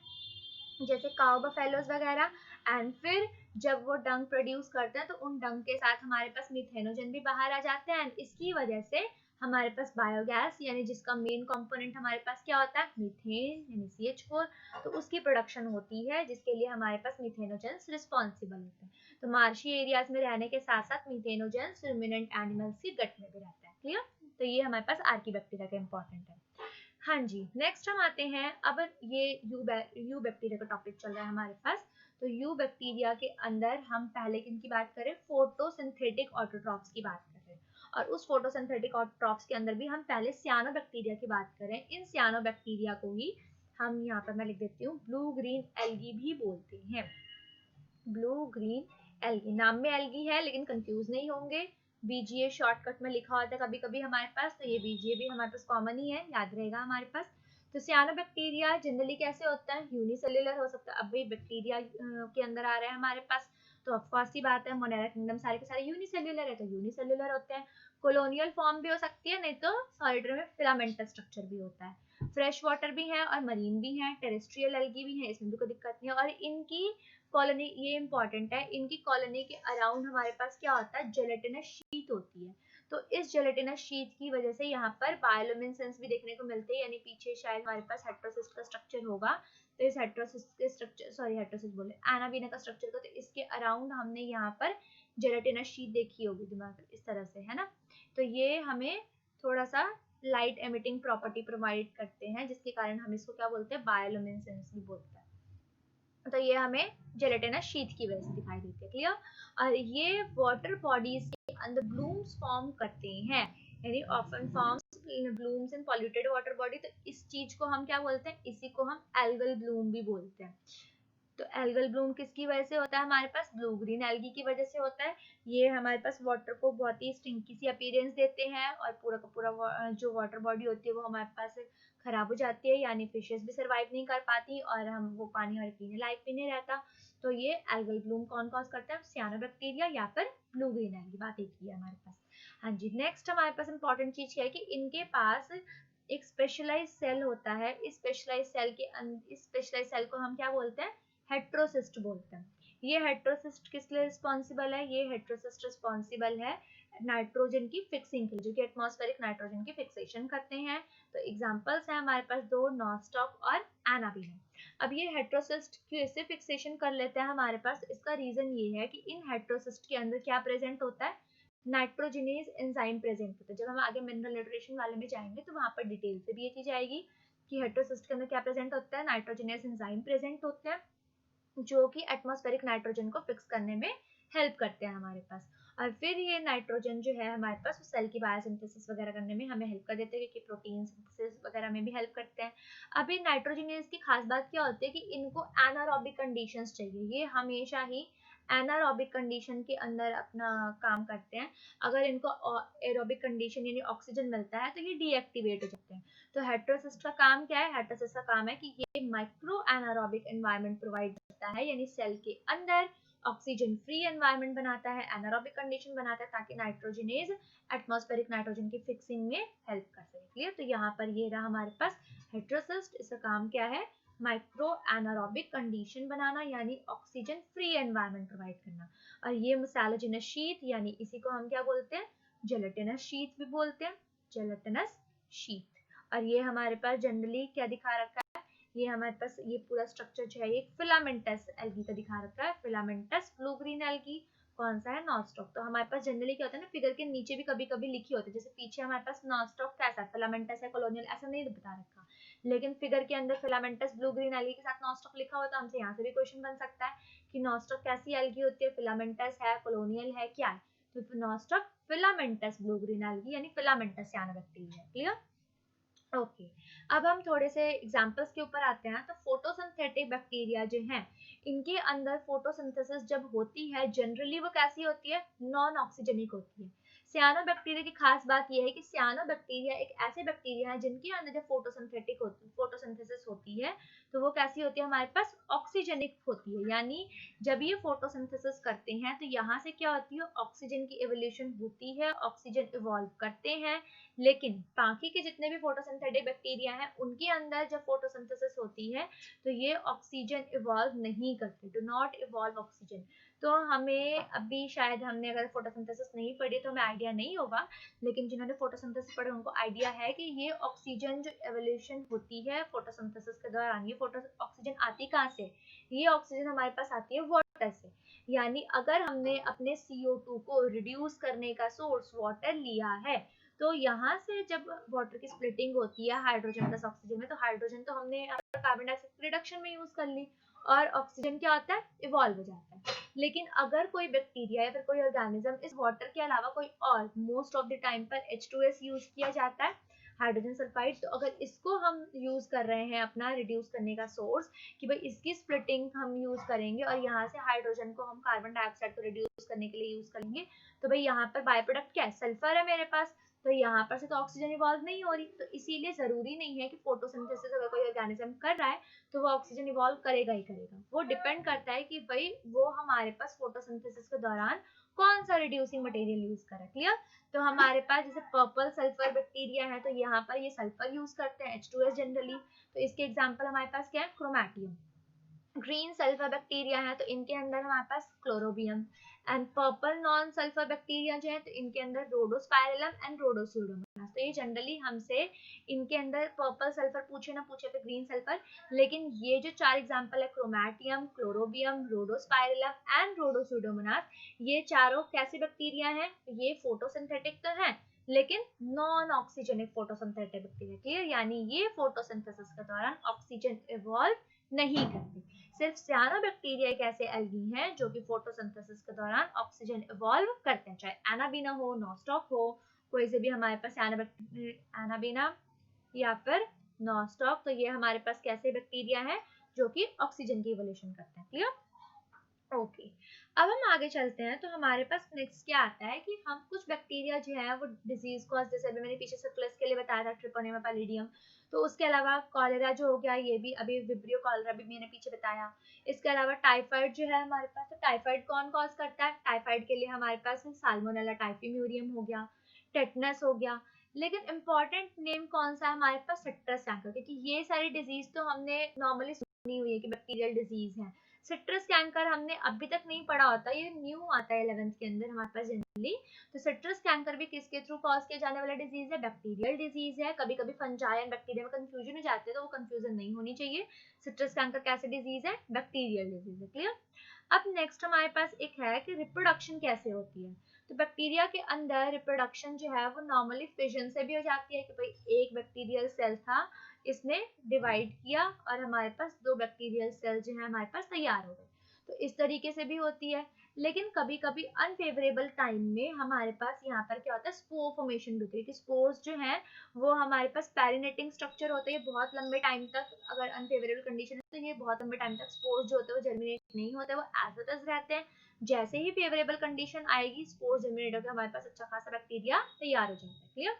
जैसे काउ बफेलोज वगैरह। एंड फिर जब वो डंग प्रोड्यूस करते हैं, तो उन डंग के साथ हमारे पास मीथेनोजन भी बाहर आ जाते हैं, एंड इसकी वजह से हमारे पास बायोगैस, यानी जिसका मेन कंपोनेंट हमारे पास क्या होता है, मीथेन यानी CH4, तो उसकी प्रोडक्शन होती है, जिसके लिए हमारे पास मीथेनोजेंस रिस्पॉन्सिबल होते हैं। तो मार्शी एरियाज में रहने के साथ साथ मीथेनोजेंस रूमिनेंट एनिमल्स की गट में भी रहता है। क्लियर? तो ये हमारे पास आर्की बैक्टीरिया का इंपॉर्टेंट है। हाँ जी, नेक्स्ट हम आते हैं, अब ये यू बैक्टीरिया का टॉपिक चल रहा है हमारे पास। तो यू बैक्टीरिया के अंदर हम पहले किनकी बात करें, फोटोसिंथेटिक ऑटोट्रॉफ्स की बात कर रहे हैं। और उस फोटोसिंथेटिक ऑटोट्रॉफ्स के अंदर भी हम पहले सियानोबैक्टीरिया की बात करें। इन सियानोबैक्टीरिया को ही हम यहाँ पर मैं लिख देती हूँ ब्लू ग्रीन एल्गी भी बोलते हैं। ब्लू ग्रीन एल्गी, नाम में एल्गी है लेकिन कंफ्यूज नहीं होंगे। बीजीए शॉर्टकट में लिखा होता है कभी कभी हमारे पास, तो ये बीजीए भी हमारे पास कॉमन ही है, याद रहेगा हमारे पास। तो सियानोबैक्टीरिया जनरली कैसे होता है, यूनिसेल्युलर हो सकता है। अब भाई बैक्टीरिया के अंदर आ रहा है हमारे पास, तो ऑफकोर्स की बात है मोनेरा किंगडम सारे के सारे यूनिसेल्युलर है, तो यूनिसेल्युलर होते हैं। कॉलोनियल फॉर्म भी हो सकती है, नहीं तो सॉलिडरी में फिलामेंटस स्ट्रक्चर भी होता है। फ्रेश वाटर भी है और मरीन भी है, टेरेस्ट्रियल एल्गी भी है, इसमें भी कोई दिक्कत नहीं है। और इनकी कॉलोनी, ये इंपॉर्टेंट है, इनकी कॉलोनी के अराउंड हमारे पास क्या होता है, जेलेटिनस शीट होती है। तो इस जेलेटिनस शीट की वजह से यहाँ पर बायोलुमिनेसेंस भी देखने को मिलते हैं, यानी पीछे शायद हमारे पास हेटेरोसिस्ट का स्ट्रक्चर होगा। तो इस हेटेरोसिस्ट के स्ट्रक्चर, सॉरी हेटेरोसिस्ट बोले, एनाबीना का स्ट्रक्चर को, तो इसके अराउंड हमने यहाँ पर जेलेटिनस शीट देखी होगी दिमाग में, इस तरह से, है ना। तो ये हमें थोड़ा सा लाइट एमिटिंग प्रॉपर्टी प्रोवाइड करते हैं, जिसके कारण हम इसको क्या बोलते हैं, बायोलुमिनेसेंस भी बोलते हैं। तो ये हमें जेलेटिनस शीट की वजह से दिखाई देती है, क्लियर। और ये वाटर बॉडीज के अंदर ब्लूम्स फॉर्म करते हैं, यानी often forms blooms in polluted water body. तो इस चीज को हम क्या बोलते हैं, इसी को हम एल्गल ब्लूम भी बोलते हैं। तो एल्गल ब्लूम किसकी वजह से होता है हमारे पास, ब्लू ग्रीन एल्गी की वजह से होता है। ये हमारे पास वाटर को बहुत ही स्टिंकी सी अपीयरेंस देते हैं, और पूरा का पूरा जो वाटर बॉडी होती है वो हमारे पास खराब हो जाती है, यानी फिशेस भी सर्वाइव नहीं कर पाती, और हम वो पानी हमारे पीने लायक भी नहीं रहता। तो ये एल्गल ब्लूम कौन कॉज करता है, सियानोबैक्टीरिया या फिर ब्लू ग्रीन एल्गी, बात एक ही है हमारे पास। हाँ जी, नेक्स्ट हमारे पास इंपॉर्टेंट चीज क्या है कि इनके पास एक स्पेशलाइज सेल होता है। इस स्पेशलाइज सेल को हम क्या बोलते हैं, हेट्रोसिस्ट बोलते हैं। ये हेट्रोसिस्ट किस लिए रिस्पॉन्सिबल है, ये हेट्रोसिस्ट रिस्पॉन्सिबल है नाइट्रोजन की फिक्सिंग के लिए, जो कि एटमॉस्फेरिक नाइट्रोजन की फिक्सेशन करते हैं। तो एग्जांपल्स हैं हमारे पास दो, नॉस्टॉक और एनाबीना। अब ये हेट्रोसिस्ट कैसे फिक्सेशन कर लेते हैं हमारे पास, इसका रीजन ये है कि इन हेट्रोसिस्ट के अंदर क्या प्रेजेंट होता है, नाइट्रोजनेज एंजाइम प्रेजेंट होता है। जब हम आगे मिनरल न्यूट्रिशन वाले में जाएंगे तो वहां पर डिटेल से भी ये चीज आएगी कि हेट्रोसिस्ट के अंदर क्या प्रेजेंट होता है, नाइट्रोजनेज एंजाइम प्रेजेंट होते हैं, जो कि एटमॉस्फेरिक नाइट्रोजन को फिक्स करने में हेल्प करते हैं हमारे पास। और फिर ये नाइट्रोजन जो है हमारे पास सेल की बायोसिंथेसिस वगैरह करने में हमें हेल्प कर देते हैं, क्योंकि प्रोटीन सिंथेसिस वगैरह में भी हेल्प करते हैं। अभी नाइट्रोजनेज की खास बात क्या होती है कि इनको एनारोबिक कंडीशंस चाहिए, ये हमेशा ही एनारोबिक कंडीशन के अंदर अपना काम करते हैं। अगर इनको एरोबिक कंडीशन यानी ऑक्सीजन मिलता है तो ये डीएक्टिवेट हो जाते हैं। तो हेट्रोसिस्ट का काम क्या है, हेट्रोसिस्ट का काम है कि ये माइक्रो एनारोबिक एनवायरनमेंट प्रोवाइड करता है, यानी सेल के अंदर ऑक्सीजन फ्री एनवायरनमेंट बनाता है, एनारोबिक कंडीशन बनाता है, ताकि नाइट्रोजनेज एटमॉस्फेरिक नाइट्रोजन की फिक्सिंग में हेल्प कर सके, क्लियर। तो यहाँ पर ये रहा हमारे पास हेट्रोसिस्ट, इसका काम क्या है, माइक्रो एनारोबिक कंडीशन बनाना, यानी ऑक्सीजन फ्री एनवायरनमेंट प्रोवाइड करना। और ये मिसैलोजेनस शीट, यानी इसी को हम क्या बोलते हैं, जेलेटिनस शीट भी बोलते हैं, जेलेटिनस शीट। और ये हमारे पास जनरली क्या दिखा रखा है, ये हमारे पास ये पूरा स्ट्रक्चर जो है ये फिलामेंटस एल्गी का दिखा रखा है, फिलामेंटस ब्लू ग्रीन एल्गी, कौन सा है, नॉस्टॉक। तो हमारे पास जनरली क्या होता है ना, फिगर के नीचे भी कभी कभी लिखी होती है, जैसे पीछे हमारे पास नॉस्टॉक कैसा है, फिलामेंटस है, कॉलोनियल, ऐसा नहीं बता रखा, लेकिन फिगर के अंदर फिलामेंटस ब्लू ग्रीन एल्गी के साथ नॉस्टॉक लिखा हुआ, तो हमसे यहाँ से भी क्वेश्चन बन सकता है कि नॉस्टॉक कैसी एल्गी होती है, फिलामेंटस है, कॉलोनियल है, क्या है। तो nostoc filamentous blue green algae यानी फिलामेंटस सियानोबैक्टीरिया, क्लियर। ओके, अब हम थोड़े से एग्जांपल्स के ऊपर आते हैं। तो फोटोसिंथेटिक बैक्टीरिया जो हैं, इनके अंदर फोटोसिंथेसिस जब होती है जनरली वो कैसी होती है, नॉन ऑक्सीजनिक होती है। सियानोबैक्टीरिया की खास बात यह है कि सियानोबैक्टीरिया एक ऐसे बैक्टीरिया है जिनके अंदर जब फोटोसिंथेसिस होती है तो वो कैसी होती है, हमारे पास ऑक्सीजनिक होती है। यानी जब ये फोटोसिंथेसिस करते हैं तो यहाँ से क्या होती है, ऑक्सीजन की एवोल्यूशन होती है, ऑक्सीजन इवॉल्व करते हैं। लेकिन बाकी के जितने भी फोटोसिंथेटिक बैक्टीरिया हैं उनके अंदर जब फोटोसिंथेसिस होती है तो ये ऑक्सीजन इवॉल्व नहीं करते, डू नॉट इवॉल्व ऑक्सीजन। तो हमें अभी शायद हमने अगर फोटोसिंथेसिस नहीं पढ़ी तो हमें आइडिया नहीं होगा, लेकिन जिन्होंने फोटोसिंथेसिस पढ़े उनको आइडिया है कि ये ऑक्सीजन जो एवोल्यूशन होती है फोटोसिंथेसिस के दौरान, ये ऑक्सीजन आती कहाँ से, ये ऑक्सीजन हमारे पास आती है वाटर से। यानी अगर हमने अपने CO2 को रिड्यूस करने का सोर्स वाटर लिया है तो यहाँ से जब वाटर की स्प्लिटिंग होती है हाइड्रोजन प्लस ऑक्सीजन में, तो हाइड्रोजन तो हमने कार्बन डाइऑक्साइड रिडक्शन में यूज कर ली और ऑक्सीजन क्या होता है, इवॉल्व हो जाता है। लेकिन अगर कोई बैक्टीरिया या फिर कोई ऑर्गेनिज्म इस वाटर के अलावा कोई और, मोस्ट ऑफ द टाइम पर H2S यूज किया जाता है, हाइड्रोजन सल्फाइड, तो अगर इसको हम यूज कर रहे हैं अपना रिड्यूस करने का सोर्स कि भाई इसकी स्प्लिटिंग हम यूज करेंगे और यहाँ से हाइड्रोजन को हम कार्बन डाइऑक्साइड को रिड्यूस करने के लिए यूज करेंगे, तो भाई यहाँ पर बाय प्रोडक्ट क्या है, सल्फर है मेरे पास, तो यहाँ पर से तो ऑक्सीजन इवॉल्व नहीं हो रही, तो इसीलिए जरूरी नहीं है कि फोटोसिंथेसिस अगर कोई ऑर्गेनिज्म कर रहा है तो वो ऑक्सीजन इवॉल्व करेगा ही करेगा। वो डिपेंड करता है कि भाई वो हमारे पास फोटोसिंथेसिस के दौरान कौन सा रिड्यूसिंग मटेरियल यूज कर रहा है। क्लियर? तो हमारे पास जैसे पर्पल सल्फर बैक्टीरिया है, तो यहाँ पर ये सल्फर यूज करते हैं H2S जनरली, तो इसके एग्जांपल हमारे पास क्या है, क्रोमैटियम। ग्रीन सल्फर बैक्टीरिया है तो इनके अंदर हमारे पास chlorobium, and purple non sulphur bacteria जो है तो इनके अंदर रोडोस्पाइरलम एंड रोडोस्यूडोमोनास। तो ये जनरली हमसे इनके अंदर पर्पल सल्फर पूछे ना पूछे तो ग्रीन सल्फर, लेकिन ये जो 4 एग्जांपल है, क्रोमैटियम, क्लोरोबियम, रोडोस्पाइरलम एंड रोडोस्यूडोमोनास, ये चारों कैसे बैक्टीरिया हैं, ये फोटोसिंथेटिक तो हैं लेकिन non oxygenic photosynthetic bacteria. Clear? यानी ये फोटोसिंथेसिस के दौरान ऑक्सीजन इवॉल्व नहीं करते। सिर्फ सियानोबैक्टीरिया एक ऐसे एल्गी हैं जो कि फोटोसिंथेसिस के दौरान ऑक्सीजन इवॉल्व करते हैं, चाहे एनाबीना हो, नॉस्टॉक हो, कोई से भी हमारे पास एनाबीना या फिर नॉस्टॉक, तो ये हमारे पास कैसे बैक्टीरिया है जो कि ऑक्सीजन की इवोल्यूशन करते हैं। क्लियर? ओके, अब हम आगे चलते हैं। तो हमारे पास नेक्स्ट क्या आता है कि हम कुछ बैक्टीरिया जो है वो डिजीज कॉज, जैसे अभी मैंने पीछे सिफिलिस के लिए बताया था ट्रिपोनेमा पैलिडियम, तो उसके अलावा कॉलेरा जो हो गया, ये भी अभी विब्रियो कॉलेरा भी मैंने पीछे बताया। इसके अलावा टाइफाइड जो है हमारे पास, तो टाइफाइड कौन कॉज करता है, टाइफाइड के लिए हमारे पास साल्मोनेला टाइफीम्यूरियम हो गया, टेटनस हो गया। लेकिन इंपॉर्टेंट नेम कौन सा है हमारे पास, सिट्रस कैंकर, क्योंकि ये सारी डिजीज तो हमने नॉर्मली सुनी हुई है कि बैक्टीरियल डिजीज है। सिट्रस कैंकर हमने अभी तक नहीं पढ़ा होता, ये न्यू आता है 11th के अंदर हमारे पास जनरली। तो सिट्रस कैंकर भी किसके थ्रू कॉज किया जाने वाला डिजीज है, बैक्टीरियल डिजीज है। कभी कभी फंजाई एंड बैक्टीरिया में कंफ्यूजन हो जाते हैं, तो वो कंफ्यूजन नहीं होनी चाहिए। सिट्रस कैंकर कैसे डिजीज है, बैक्टीरियल डिजीज है। क्लियर? अब नेक्स्ट हमारे पास एक है कि रिप्रोडक्शन कैसे होती है। तो बैक्टीरिया के अंदर रिप्रोडक्शन जो है वो नॉर्मली फिजन से भी हो जाती है कि भाई एक बैक्टीरियल सेल था, इसने डिवाइड किया और हमारे पास 2 बैक्टीरियल सेल जो है हमारे पास तैयार हो गए, तो इस तरीके से भी होती है। लेकिन कभी कभी अनफेवरेबल टाइम में हमारे पास यहाँ पर क्या होता है, स्पोर फॉर्मेशन भी होती है कि स्पोर्स जो है वो हमारे पास पैरिनेटिंग स्ट्रक्चर होते हैं बहुत लंबे टाइम तक। अगर अनफेवरेबल कंडीशन है तो ये बहुत लंबे टाइम तक स्पोर्स जो होते हैं वो जर्मिनेट नहीं होते, वो एज इट इज रहते हैं। जैसे ही फेवरेबल कंडीशन आएगी, स्पोर्स जर्मिनेट होकर हमारे पास अच्छा खासा बैक्टीरिया तैयार हो जाता है। क्लियर?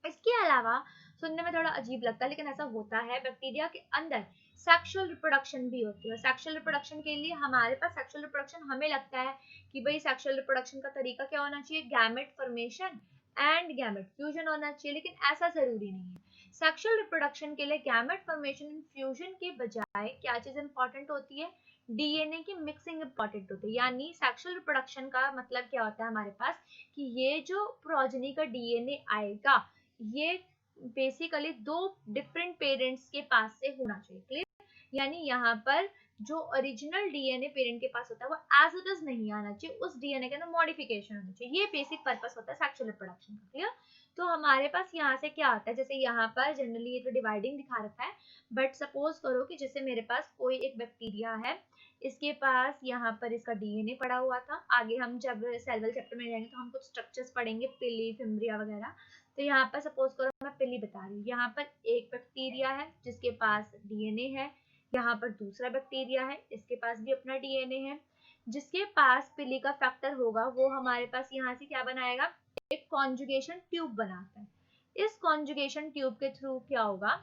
इसके अलावा सुनने में थोड़ा अजीब लगता है लेकिन ऐसा होता है, बैक्टीरिया के अंदर सेक्सुअल रिप्रोडक्शन भी होती है। सेक्सुअल रिप्रोडक्शन के लिए हमारे पास सेक्सुअल रिप्रोडक्शन हमें लगता है कि भाई सेक्सुअल रिप्रोडक्शन का तरीका क्या होना चाहिए, gamete formation and gamete fusion होना चाहिए, लेकिन ऐसा जरूरी नहीं है। सेक्सुअल रिप्रोडक्शन के लिए गैमेट फॉर्मेशन एंड फ्यूजन के बजाय क्या चीज इंपॉर्टेंट होती है, डीएनए की मिक्सिंग इंपॉर्टेंट होती है। यानी सेक्सुअल रिप्रोडक्शन का मतलब क्या होता है हमारे पास कि ये जो प्रोजेनी का डीएनए आएगा, ये बेसिकली 2 डिफरेंट पेरेंट्स के पास से होना चाहिए। क्लियर? यानी यहाँ पर जो ओरिजिनल डीएनए पेरेंट के पास होता है वो एज इट इज नहीं आना चाहिए, उस डीएनए के अंदर मॉडिफिकेशन होना चाहिए। ये बेसिक पर्पस होता है सेक्सुअल रिप्रोडक्शन का। क्लियर? तो हमारे पास यहाँ से क्या आता है, जैसे यहाँ पर जनरली ये तो डिवाइडिंग दिखा रखा है, बट सपोज करो कि जैसे मेरे पास कोई एक बैक्टीरिया है, इसके पास यहाँ पर इसका डीएनए पड़ा हुआ था। आगे हम जब सेल वाले चैप्टर में जाएंगे तो हम कुछ स्ट्रक्चर्स पढ़ेंगे, पिली, फिम्ब्रिया वगैरह। तो यहाँ पर सपोज करो मैं पिली बता रही हूँ, यहाँ पर एक बैक्टीरिया है जिसके पास डीएनए है, यहाँ पर दूसरा बैक्टीरिया है, इसके पास भी अपना डीएनए है। जिसके पास पिली का फैक्टर होगा वो हमारे पास यहाँ से क्या बनाएगा, एक कॉन्जुगेशन ट्यूब बनाता है। इस कॉन्जुगेशन ट्यूब के थ्रू क्या होगा,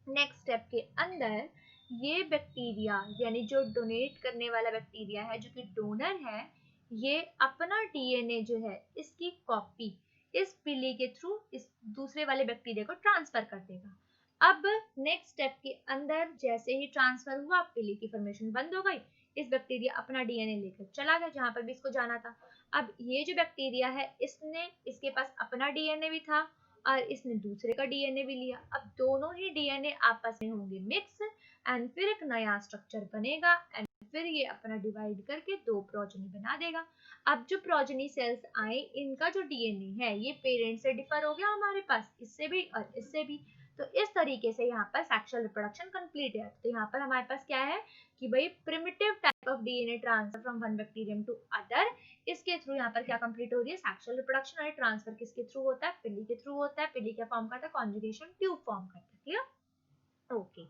नेक्स्ट स्टेप के अंदर ये बैक्टीरिया यानी जो डोनेट करने वाला बैक्टीरिया है, जो कि डोनर है, ये अपना डीएनए जो है इसकी कॉपी इस पिली के थ्रू इस दूसरे वाले बैक्टीरिया को ट्रांसफर कर देगा। अब नेक्स्ट स्टेप के अंदर जैसे ही ट्रांसफर हुआ, पिली की फॉर्मेशन बंद हो गई, इस बैक्टीरिया अपना डीएनए लेकर चला गया जहां पर भी इसको जाना था। अब ये जो बैक्टीरिया है इसने, इसके पास अपना डीएनए भी था और इसने दूसरे का डीएनए भी लिया। अब दोनों ही डीएनए आपस में होंगे मिक्स एंड फिर एक नया स्ट्रक्चर बनेगा एंड फिर ये अपना डिवाइड करके 2 प्रोजेनी बना देगा। अब जो प्रोजेनी सेल्स आए, इनका जो डीएनए है ये पेरेंट से डिफर हो गया हमारे पास, इससे भी और इससे भी। तो इस तरीके से यहाँ पर सेक्सुअल रिप्रोडक्शन कंप्लीट है। तो यहाँ पर हमारे पास क्या है कि भाई primitive type of DNA transfer from one bacterium to other, इसके थ्रू यहाँ पर क्या कंप्लीट हो रही है, सेक्सुअल रिप्रोडक्शन। और ट्रांसफर किसके थ्रू होता है, पिली के थ्रू होता है। पिली क्या फॉर्म करता है, कॉन्जुगेशन ट्यूब फॉर्म करता है। Clear, okay.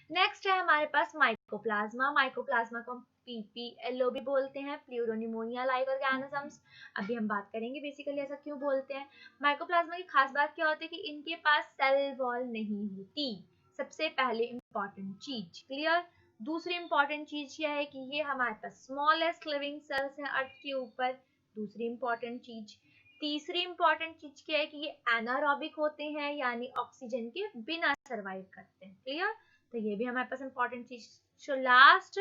नेक्स्ट है हमारे पास माइकोप्लाज्मा। माइकोप्लाज्मा को हम पीपीएलओ भी बोलते हैं, प्लूरोनिमोनिया लाइक ऑर्गेनिजम्स। अभी हम बात करेंगे बेसिकली ऐसा क्यों बोलते हैं। माइकोप्लाज्मा की खास बात क्या होती है कि इनके पास सेल वॉल नहीं होती, सबसे पहले इंपॉर्टेंट चीज। क्लियर। दूसरी इंपॉर्टेंट चीज यह है कि ये हमारे पास स्मॉलेस्ट लिविंग सेल्स हैं अर्थ के ऊपर, दूसरी इंपॉर्टेंट चीज। तीसरी इंपॉर्टेंट चीज क्या है कि ये एनारोबिक होते हैं, यानी ऑक्सीजन के बिना सरवाइव करते हैं। क्लियर, तो ये भी हमारे पास इंपॉर्टेंट चीज। सो लास्ट,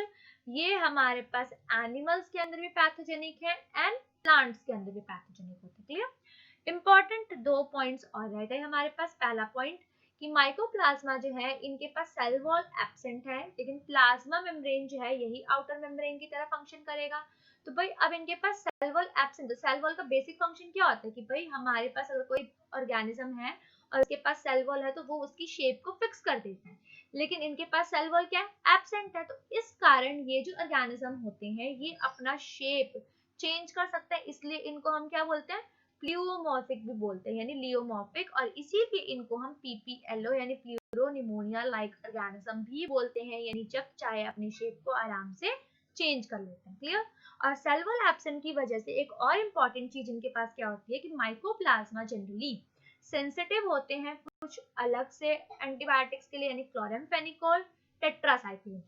ये हमारे पास एनिमल्स के अंदर भी पैथोजेनिक है एंड प्लांट्स के अंदर भी पैथोजेनिक होते हैं। क्लियर। इंपॉर्टेंट 2 पॉइंट्स और रह गए हमारे पास। पहला पॉइंट कि माइकोप्लाज्मा जो है इनके पास सेल वॉल एब्सेंट है, लेकिन प्लाज्मा मेम्ब्रेन जो है यही आउटर मेम्ब्रेन की तरह फंक्शन करेगा। तो भाई अब इनके पास सेल वॉल एब्सेंट, तो सेल वॉल का बेसिक फंक्शन क्या होता है कि भाई हमारे पास अगर कोई ऑर्गेनिज्म है और उसके पास सेल वॉल है तो वो उसकी शेप को फिक्स कर देता है, लेकिन इनके पास सेल वॉल क्या है, एब्सेंट है। तो इस कारण ये जो ऑर्गेनिज्म होते हैं ये अपना शेप चेंज कर सकते हैं, इसलिए इनको हम क्या बोलते हैं, प्लियोमॉर्फिक भी बोलते हैं, यानी लियोमॉर्फिक। और इसीलिए इनको हम पीपीएलओ यानी प्लूरोनिमोनिया लाइक ऑर्गेनिज्म भी बोलते हैं, यानी जब चाहे अपनी शेप को आराम से चेंज कर लेते हैं। क्लियर। और सेल वॉल एब्सेंट की वजह से एक और इम्पॉर्टेंट चीज इनके पास क्या होती है कि माइकोप्लाज्मा जनरली सेंसिटिव होते हैं कुछ अलग से एंटीबायोटिक्स के लिए, यानी क्लोरामफेनिकोल, टेट्रासाइक्लिन,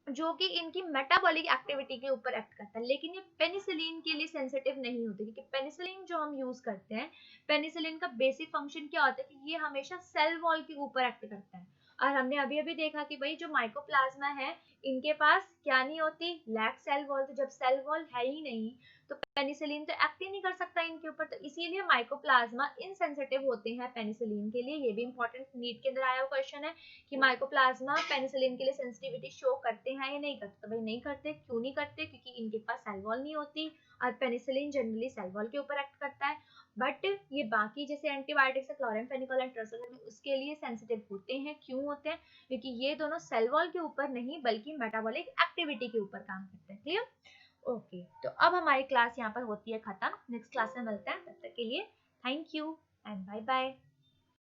जो कि इनकी मेटाबॉलिक एक्टिविटी के ऊपर एक्ट करता है। लेकिन ये पेनिसिलिन के लिए सेंसिटिव नहीं होते, क्योंकि पेनिसिलिन जो हम यूज करते हैं, पेनिसिलिन का बेसिक फंक्शन क्या होता है कि ये हमेशा सेल वॉल के ऊपर एक्ट करता है। और हमने अभी अभी देखा कि भाई जो माइकोप्लाज्मा है इनके पास क्या नहीं होती, लैक सेल वॉल। तो जब सेल वॉल है ही नहीं तो पेनिसिलिन तो एक्ट ही नहीं कर सकता इनके ऊपर, तो इसीलिए माइकोप्लाज्मा इनसेंसिटिव होते हैं पेनिसिलिन के लिए। ये भी इंपॉर्टेंट नीट के अंदर आया हुआ क्वेश्चन है कि माइकोप्लाज्मा पेनिसिलिन के लिए सेंसिटिविटी शो करते हैं या नहीं करते। तो भाई नहीं करते, क्यों नहीं करते, क्योंकि इनके पास सेल वॉल नहीं होती और पेनिसिलिन जनरली सेल वॉल के ऊपर एक्ट करता है। बट ये बाकी जैसे एंटीबायोटिक्स है क्लोरामफेनिकोल एंड टेट्रासाइक्लिन, उसके लिए सेंसिटिव होते हैं। क्यों होते हैं, क्योंकि ये दोनों सेल वॉल के ऊपर नहीं बल्कि मेटाबॉलिक एक्टिविटी के ऊपर काम करते हैं। Clear, okay. तो अब हमारी क्लास यहाँ पर होती है खत्म, नेक्स्ट क्लास में मिलते हैं, तब तक के लिए thank you and bye bye.